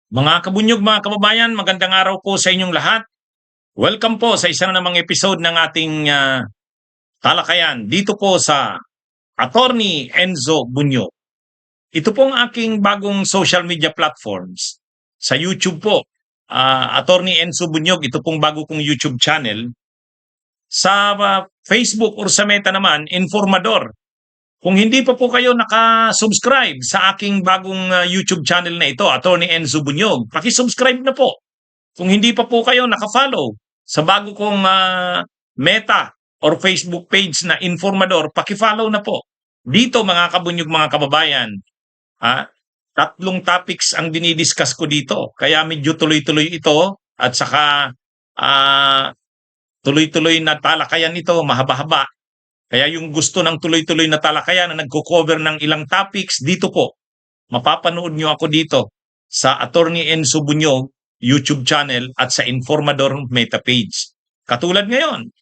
Mga kabunyog, mga kababayan, magandang araw po sa inyong lahat. Welcome po sa isa na namang episode ng ating talakayan dito po sa Attorney Enzo Bunyog. Ito pong aking bagong social media platforms. Sa YouTube po, Attorney Enzo Bunyog, ito pong bago kong YouTube channel. Sa Facebook or sa Meta naman, Informador. Kung hindi pa po kayo naka-subscribe sa aking bagong YouTube channel na ito, Attorney Enzo Bunyog, paki-subscribe na po. Kung hindi pa po kayo naka-follow sa bago kong Meta or Facebook page na Informador, paki-follow na po. Dito mga kabunyog, mga kababayan, tatlong topics ang dinidiscuss ko dito. Kaya medyo tuloy-tuloy ito at saka tuloy-tuloy na talakayan ito, mahaba-haba. Kaya yung gusto ng tuloy-tuloy na talakayan na nagko-cover ng ilang topics, dito po. Mapapanood nyo ako dito sa Attorney Enzo Bunyog YouTube channel at sa Informador Meta page. Katulad ngayon,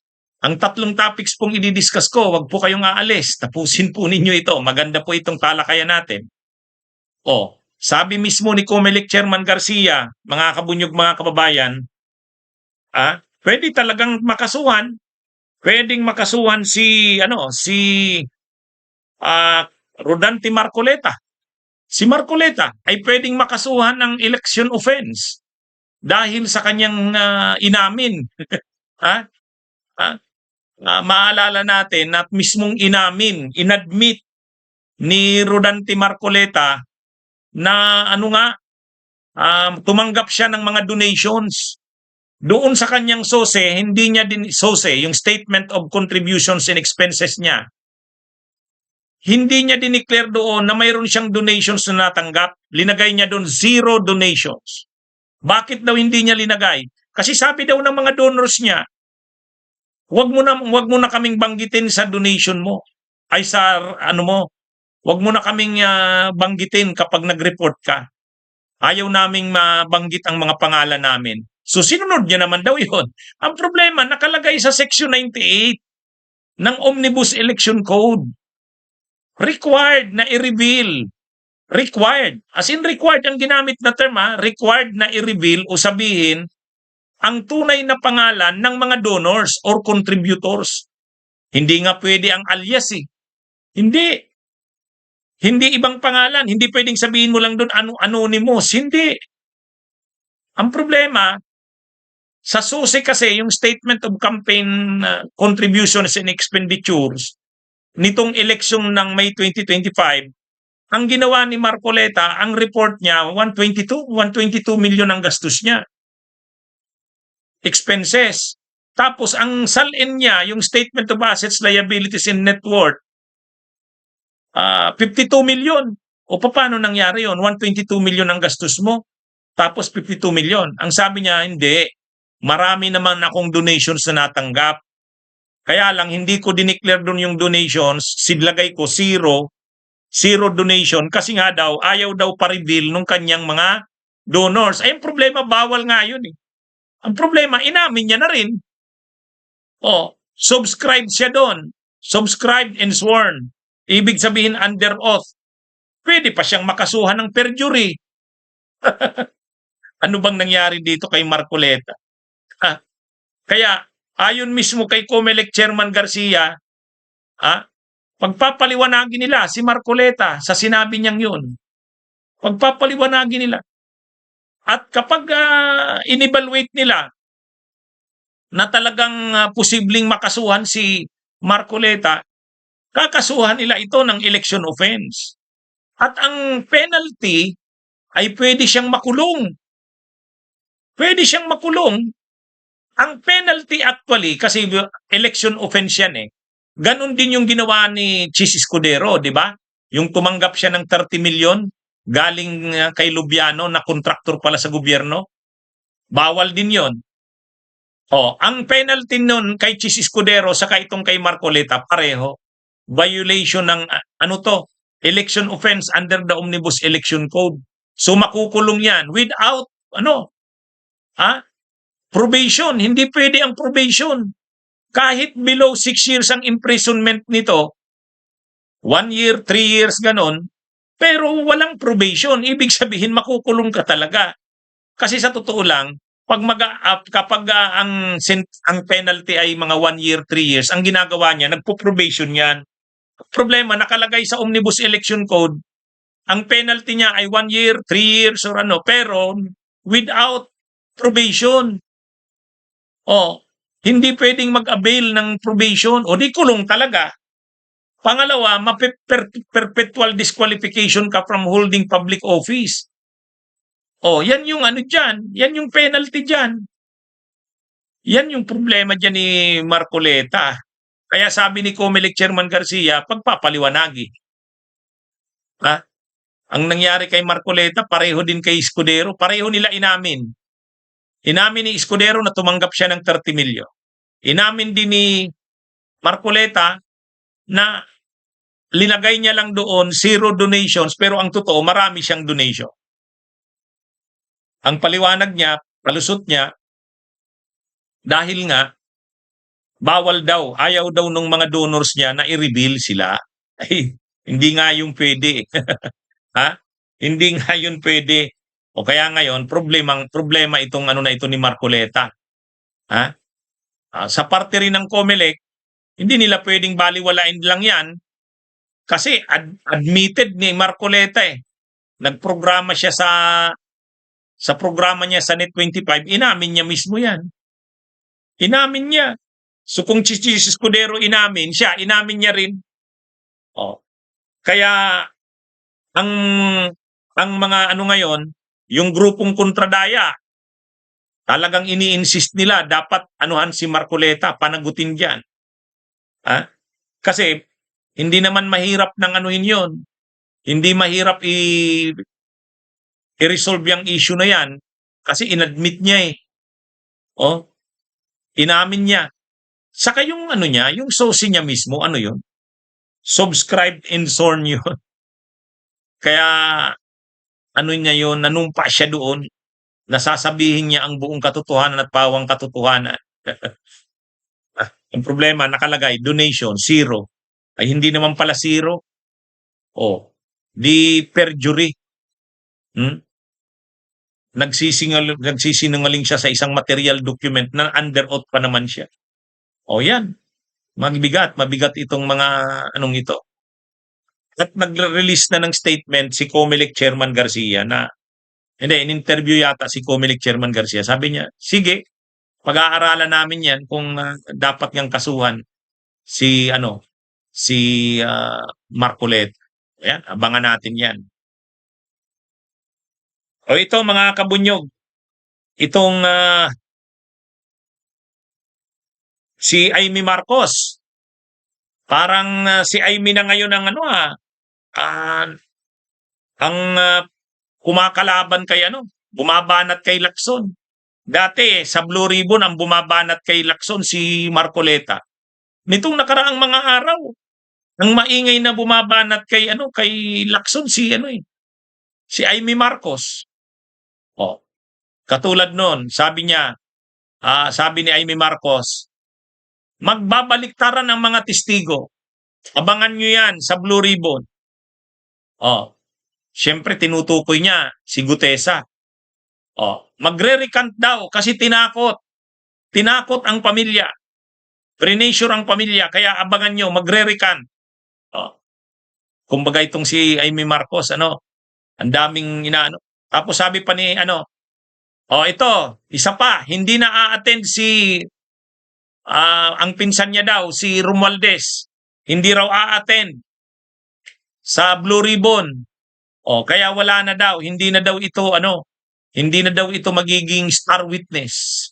ang tatlong topics pong i-discuss ko, wag po kayong aalis. Tapusin po ninyo ito. Maganda po itong talakayan natin. Sabi mismo ni COMELEC Chairman Garcia, mga kabunyog, mga kababayan, pwede talagang makasuhan. Pwedeng makasuhan si Rodante Marcoleta. Si Marcoleta ay pwedeng makasuhan ng election offense dahil sa kanyang inamin. Maalala natin na mismong inadmit ni Rodante Marcoleta na tumanggap siya ng mga donations. Doon sa kanyang SOSE, hindi niya din SOSE, yung Statement of Contributions and Expenses niya. Hindi niya dineclare doon na mayroon siyang donations na natanggap. Linagay niya doon 0 donations. Bakit daw hindi niya linagay? Kasi sabi daw ng mga donors niya, wag mo na kaming banggitin sa donation mo. Ay sa wag mo na kaming banggitin kapag nag-report ka. Ayaw naming mabanggit ang mga pangalan namin. So sinunod niya naman daw yun. Ang problema, nakalagay sa Section 98 ng Omnibus Election Code. Required na i-reveal. Required. As in required ang ginamit na term, required na i-reveal o sabihin ang tunay na pangalan ng mga donors or contributors. Hindi nga pwede ang alias eh. Hindi. Hindi ibang pangalan. Hindi pwedeng sabihin mo lang doon anonymous. Hindi. Ang problema, sa SOSE kasi, yung Statement of Campaign Contributions and Expenditures, nitong eleksyon ng May 2025, ang ginawa ni Marcoleta, ang report niya, 122 million ang gastos niya. Expenses. Tapos ang SALN niya, yung Statement of Assets, Liabilities, and Net Worth, 52 million. O paano nangyari yon? 122 million ang gastos mo, tapos 52 million. Ang sabi niya, hindi. Marami naman akong donations na natanggap. Kaya lang, hindi ko dineclare doon yung donations, sidlagay ko 0 donation kasi nga daw, ayaw daw pa-reveal nung kanyang mga donors. Ay, ang problema, bawal nga yun eh. Ang problema, inamin niya na rin. Subscribe siya doon. Subscribed and sworn. Ibig sabihin, under oath. Pwede pa siyang makasuhan ng perjury. Ano bang nangyari dito kay Marcoleta? Kaya, ayon mismo kay COMELEC Chairman Garcia, pagpapaliwanagin nila si Marcoleta sa sinabi niyang yun. Pagpapaliwanagin nila. At kapag in-evaluate nila na talagang posibleng makasuhan si Marcoleta, kakasuhan nila ito ng election offense. At ang penalty ay pwede siyang makulong. Pwede siyang makulong. Ang penalty actually, kasi election offense yan eh. Ganon din yung ginawa ni Chis Escudero, di ba? Yung tumanggap siya ng 30 million galing kay Lubiano na kontraktor pala sa gobyerno. Bawal din yon. Ang penalty nun kay Chis Escudero saka itong kay Marcoleta, pareho. Violation ng election offense under the Omnibus Election Code. So makukulong yan without probation. Hindi pwede ang probation. Kahit below 6 years ang imprisonment nito, 1 year, 3 years, ganon, pero walang probation. Ibig sabihin, makukulong ka talaga. Kasi sa totoo lang, kapag ang penalty ay mga 1 year, 3 years, ang ginagawa niya, nagpo-probation yan. Problema, nakalagay sa Omnibus Election Code, ang penalty niya ay 1 year, 3 years, or ano, pero without probation. O, hindi pwedeng mag-avail ng probation o di kulong talaga. Pangalawa, perpetual disqualification ka from holding public office. O, yan yung ano dyan. Yan yung penalty dyan. Yan yung problema dyan ni Marcoleta. Kaya sabi ni Comelec Chairman Garcia, pagpapaliwanagi. Ha? Ang nangyari kay Marcoleta, pareho din kay Escudero. Pareho nila inamin. Inamin ni Escudero na tumanggap siya ng 30 milyon. Inamin din ni Marcoleta na linagay niya lang doon 0 donations pero ang totoo marami siyang donation. Ang paliwanag niya, palusot niya, dahil nga bawal daw, ayaw daw ng mga donors niya na i-reveal sila. Ay, hindi nga yung pwede. Ha? Hindi nga yun pwede. O kaya ngayon, problema itong ano na ito ni Marcoleta. Ha? Sa parte rin ng Comelec, hindi nila pwedeng baliwalain lang yan kasi admitted ni Marcoleta eh. Nagprograma siya sa programa niya sa Net25, inamin niya mismo yan. Inamin niya. So kung si Escudero inamin, siya inamin niya rin. Oh. Kaya ang mga ano ngayon, yung grupong kontradaya, talagang ini-insist nila dapat anuhan si Marcoleta, panagutin diyan. Ha? Kasi hindi naman mahirap ng anuhin 'yon. Hindi mahirap i-resolve yung issue na yan kasi inadmit niya eh. Oh, inamin niya. Saka yung ano niya, yung source niya mismo, ano 'yon? Subscribed and sworn 'yon. Kaya ano niya 'yon, nanumpa siya doon. Nasasabihin niya ang buong katotohanan at pawang katotohanan. Ang problema nakalagay donation 0. Ay hindi naman pala 0. Oh, di perjury. Nagsisinungaling siya sa isang material document na under oath pa naman siya. O yan, mabigat itong mga anong ito. At nag-release na ng statement si Comelec Chairman Garcia na, hindi, in-interview yata si Comelec Chairman Garcia. Sabi niya, sige, pag-aaralan namin yan kung dapat niyang kasuhan si Marcoleta. Ayan, abangan natin yan. O ito mga kabunyog, itong si Amy Marcos. Parang si Amy na ngayon ang kumakalaban kay bumabanat kay Lacson. Dati sa Blue Ribbon ang bumabanat kay Lacson si Marcoleta. Nitong nakaraang mga araw, ang maingay na bumabanat kay Lacson si Amy Marcos. Oh. Katulad noon, sabi ni Amy Marcos, magbabaliktaran ang mga testigo. Abangan nyo yan sa Blue Ribbon. Oh. Siyempre, tinutukoy niya si Gutesa. Oh. Magre-recant daw kasi tinakot. Tinakot ang pamilya. Pre-nature ang pamilya. Kaya abangan nyo, magre-recant. Oh. Kumbaga itong si Amy Marcos, ang daming inaano. Tapos sabi pa ni ito, isa pa, hindi na a-attend ang pinsan niya daw, si Romualdez. Hindi raw a-attend sa Blue Ribbon. Kaya wala na daw, hindi na daw ito magiging star witness.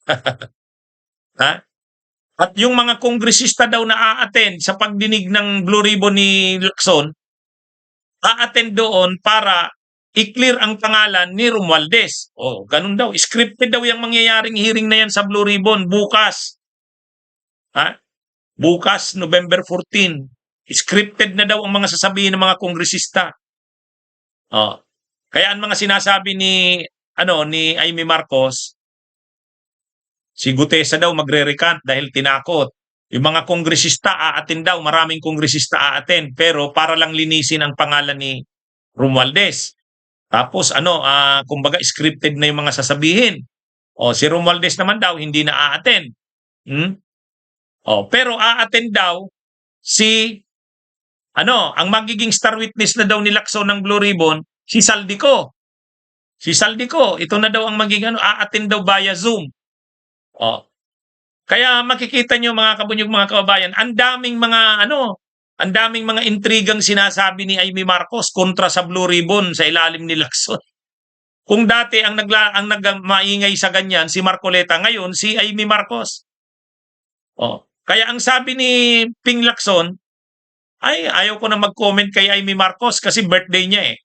Ha? At yung mga kongresista daw na a-attend sa pagdinig ng Blue Ribbon ni Lacson, a-attend doon para i-clear ang pangalan ni Romualdez. Ganun daw. Scripted daw yung mangyayaring hearing na yan sa Blue Ribbon bukas. Ha? Bukas, November 14. Scripted na daw ang mga sasabihin ng mga kongresista. Kaya ang mga sinasabi ni Amy Marcos, si Gutesa daw magre-recant dahil tinakot. Yung mga kongresista a-attend daw, maraming kongresista a-attend, pero para lang linisin ang pangalan ni Romualdez. Tapos ano, kumbaga scripted na yung mga sasabihin. O si Romualdez naman daw hindi na a-attend. Hmm? O, pero a-attend daw si ano, ang magiging star witness na daw ni Lacson ng Blue Ribbon, si Saldico. Si Saldico, ito na daw ang magiging ano, a-attend daw via Zoom. O, kaya makikita nyo mga kabunyog, mga kababayan, ang daming mga ano, ang daming mga intrigang sinasabi ni Amy Marcos kontra sa Blue Ribbon sa ilalim ni Lacson. Kung dati ang nagmaingay sa ganyan si Marcoleta, ngayon si Amy Marcos. Oh, kaya ang sabi ni Ping Lacson, ay ayaw ko na mag-comment kay Amy Marcos kasi birthday niya eh.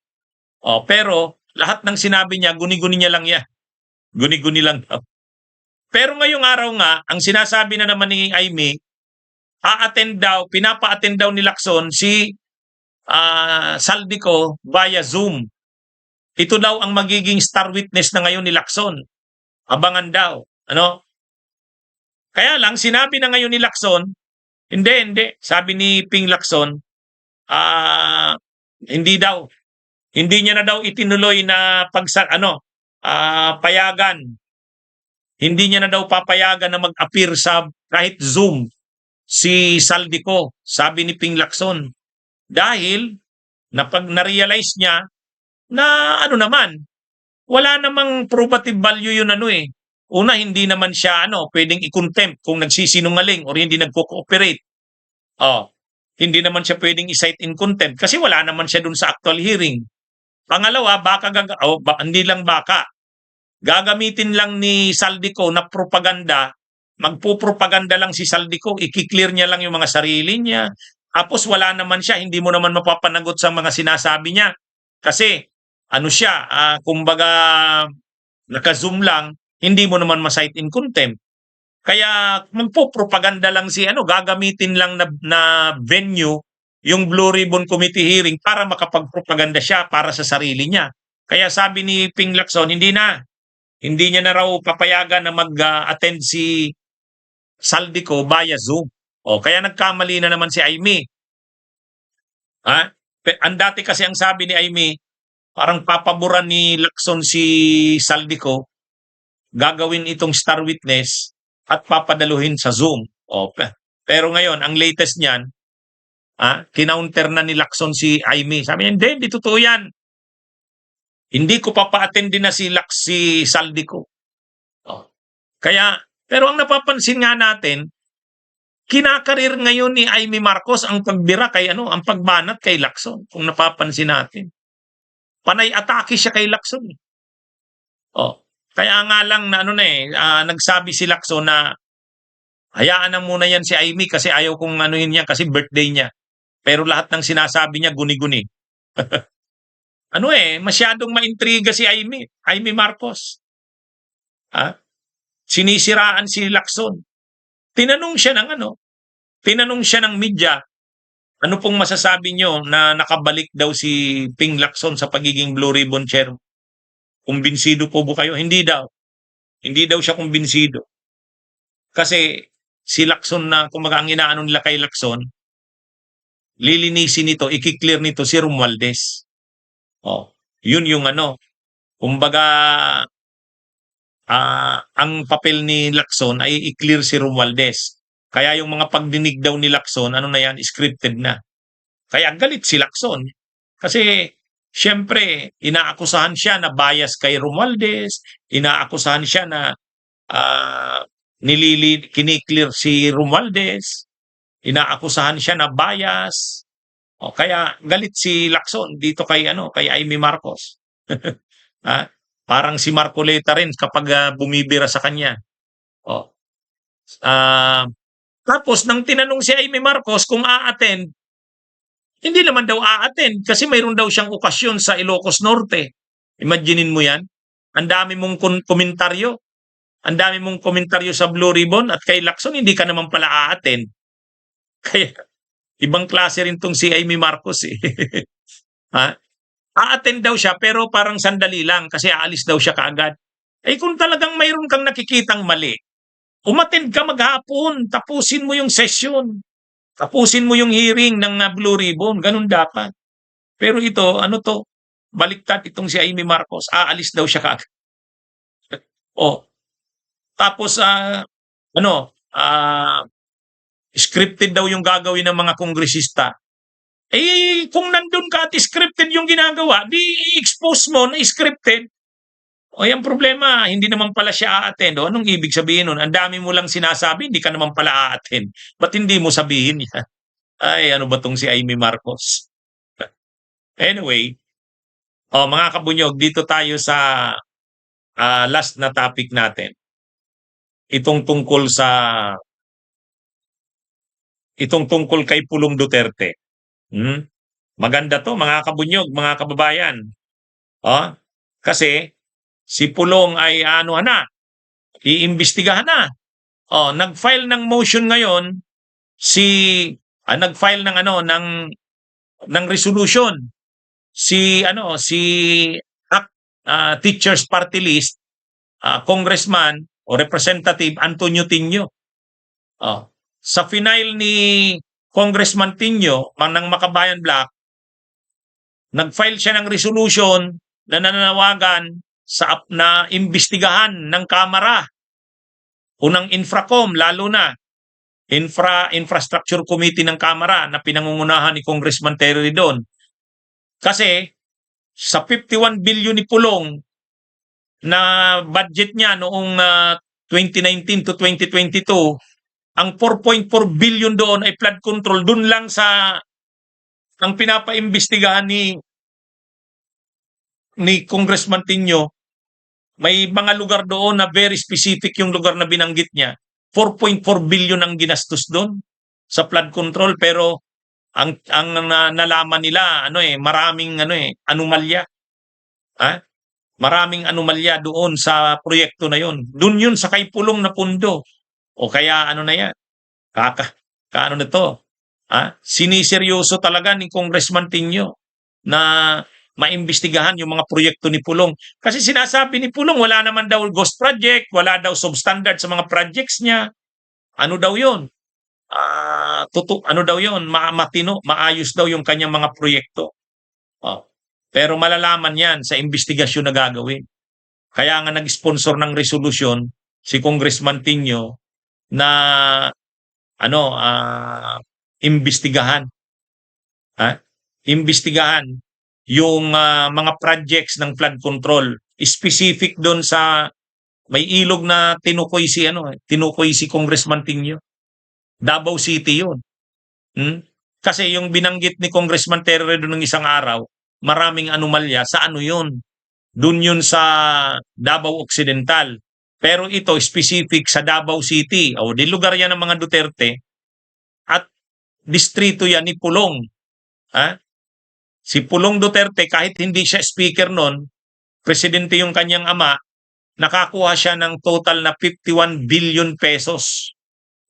Oh, pero lahat ng sinabi niya, guni-guni niya lang yan. Guni-guni lang. Pero ngayong araw nga, ang sinasabi na naman ni Amy, a-attend daw, pinapa-attend daw ni Lacson si Saldico via Zoom. Ito daw ang magiging star witness na ngayon ni Lacson. Abangan daw. Ano? Kaya lang, sinabi na ngayon ni Lacson, hindi. Sabi ni Ping Lacson, hindi daw. Hindi niya na daw itinuloy na payagan. Hindi niya na daw papayagan na mag-appear sa kahit Zoom si Saldico, sabi ni Ping Lacson. Dahil na-realize niya na ano naman, wala namang probative value yun ano eh. Una, hindi naman siya pwedeng i-contempt kung nagsisinungaling or hindi nagko-cooperate. Hindi naman siya pwedeng i-cite in contempt kasi wala naman siya dun sa actual hearing. Pangalawa, hindi lang baka. Gagamitin lang ni Saldico na propaganda, magpupropaganda lang si Saldico, i-clear niya lang yung mga sarili niya. Tapos wala naman siya, hindi mo naman mapapanagot sa mga sinasabi niya. Kasi siya, kumbaga naka-zoom lang, hindi mo naman ma-cite in contempt. Kaya magpo-propaganda lang gagamitin lang na venue yung Blue Ribbon Committee hearing para makapagpropaganda siya para sa sarili niya. Kaya sabi ni Ping Lacson, hindi niya na raw papayagan na mag-attend si Saldico via Zoom. Kaya nagkamali na naman si Amy. Ang dati kasi ang sabi ni Amy, parang papaboran ni Lacson si Saldico, gagawin itong star witness at papadaluhin sa Zoom. Pero ngayon, ang latest niyan, kinounter na ni Lacson si Amy. Sabi niya, hindi totoo yan. Hindi ko papa-attend din na si Saldico. Pero ang napapansin nga natin, kinakarir ngayon ni Amy Marcos ang pagbira ang pagbanat kay Lacson. Kung napapansin natin. Panay atake siya kay Lacson. Kaya nga lang na nagsabi si Lacson na hayaan na muna yan si Amy kasi ayaw kong yan kasi birthday niya. Pero lahat ng sinasabi niya guni-guni. Masyadong maintriga si Amy Marcos. Sinisiraan si Lacson. Tinanong siya ng media, ano pong masasabi nyo na nakabalik daw si Ping Lacson sa pagiging Blue Ribbon Chair? Kumbinsido po ba kayo? Hindi daw. Hindi daw siya kumbinsido. Kasi si Lacson na kumaga ang inaano nila kay Lacson, lilinisin nito, i-clear nito si Romualdez. Yun yung kumbaga ang papel ni Lacson ay i-clear si Romualdez. Kaya yung mga pagdinig daw ni Lacson, scripted na. Kaya galit si Lacson. Kasi siyempre, inaakusahan siya na bias kay Romualdez, inaakusahan siya na kiniklear si Romualdez, inaakusahan siya na bias. Kaya galit si Lacson dito kay Amy Marcos. Parang si Marcoleta rin kapag bumibira sa kanya. Tapos nang tinanong si Amy Marcos kung a-attend, hindi naman daw a-attend kasi mayroon daw siyang okasyon sa Ilocos Norte. Imaginein mo yan. Ang dami mong komentaryo. Ang dami mong komentaryo sa Blue Ribbon at kay Lacson, hindi ka naman pala a-attend. Kaya, ibang klase rin tong si Amy Marcos eh. A-attend daw siya pero parang sandali lang kasi aalis daw siya kaagad. Kung talagang mayroon kang nakikitang mali, umattend ka maghapon, tapusin mo yung session. Tapusin mo yung hearing ng Blue Ribbon, ganun dapat. Pero ito, baliktad itong si Amy Marcos, aalis daw siya kaagad. Oh, tapos ano, scripted daw yung gagawin ng mga kongresista. Eh, kung nandun ka at scripted yung ginagawa, di i-expose mo na scripted. O yung problema, hindi naman pala siya a-attend. O anong ibig sabihin nun? Ang dami mo lang sinasabi, hindi ka naman pala a-attend. Ba't hindi mo sabihin yan? Ay, ano ba tong si Amy Marcos? Anyway, mga kabunyog, dito tayo sa last na topic natin. Itong tungkol kay Pulong Duterte. Maganda to mga kabunyog, mga kababayan. Kasi si Pulong ay iimbestigahan na. Nag-file ng motion ngayon nag-file ng resolution si Teachers Party List Congressman o Representative Antonio Tinio. Sa final ni Congressman Tinio ng Makabayan Black, nag-file siya ng resolution na nananawagan na imbestigahan ng Kamara o ng Infracom, lalo na Infrastructure Committee ng Kamara na pinangungunahan ni Congressman Terry Ridon. Kasi sa 51 billion ni Pulong na budget niya noong 2019 to 2022, ang 4.4 billion doon ay flood control. Doon lang ang pinapaimbestigahan ni Congressman Tinio, may mga lugar doon na very specific yung lugar na binanggit niya. 4.4 billion ang ginastos doon sa flood control, pero ang nalaman nila maraming anomalya. Maraming anomalya doon sa proyekto na yon. Doon yun sa kay Pulong na pundo. O kaya na yan? Kaano na to? Siniseryoso talaga ni Congressman Tinio na maimbestigahan yung mga proyekto ni Pulong. Kasi sinasabi ni Pulong, wala naman daw ghost project, wala daw substandard sa mga projects niya. Ano daw yun? Ano daw yun? Matino, maayos daw yung kanyang mga proyekto. Pero malalaman yan sa investigasyon na gagawin. Kaya nga nag-sponsor ng resolusyon si Congressman Tinio na imbestigahan. Imbestigahan yung mga projects ng flood control. Specific doon sa may ilog na tinukoy si Congressman Tinio. Davao City yun. Kasi yung binanggit ni Congressman Terry doon ng isang araw, maraming anomalya sa yun. Doon yun sa Davao Occidental. Pero ito specific sa Davao City. Di lugar yan ng mga Duterte at distrito yan ni Pulong. Si Pulong Duterte, kahit hindi siya speaker noon, presidente yung kanyang ama, nakakuha siya ng total na 51 billion pesos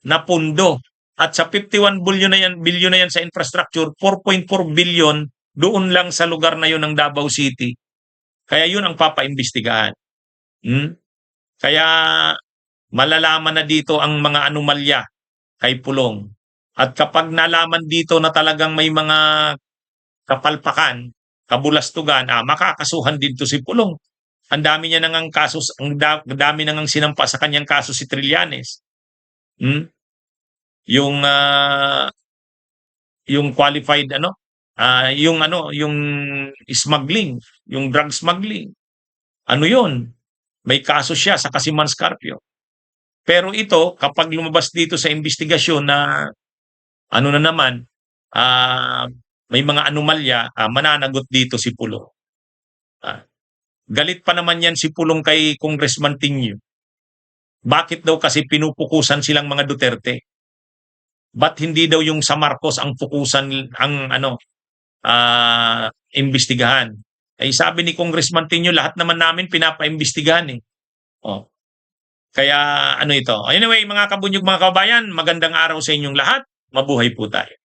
na pundo. At sa 51 billion na yan sa infrastructure, 4.4 billion doon lang sa lugar na yun ng Davao City. Kaya yun ang papaimbestigahan. Kaya malalaman na dito ang mga anomalya kay Pulong. At kapag nalaman dito na talagang may mga kapalpakan, kabulastugan, makakasuhan dito si Pulong. Ang dami niya nang kasos, ang dami nang sinampa sa kanyang kaso si Trillanes. Yung qualified yung smuggling, yung drug smuggling. Yun? May kaso siya sa Kasiman Scarpio. Pero ito, kapag lumabas dito sa investigasyon na may mga anomalya, mananagot dito si Pulong. Galit pa naman yan si Pulong kay Congressman Tinio. Bakit daw kasi pinupukusan silang mga Duterte? Ba't hindi daw yung sa Marcos ang pukusan, imbestigahan? Ay sabi ni Congressman Tinio, lahat naman namin pinapaimbestigahan eh. Kaya ito. Anyway, mga kabunyog, mga kabayan, magandang araw sa inyong lahat. Mabuhay po tayo.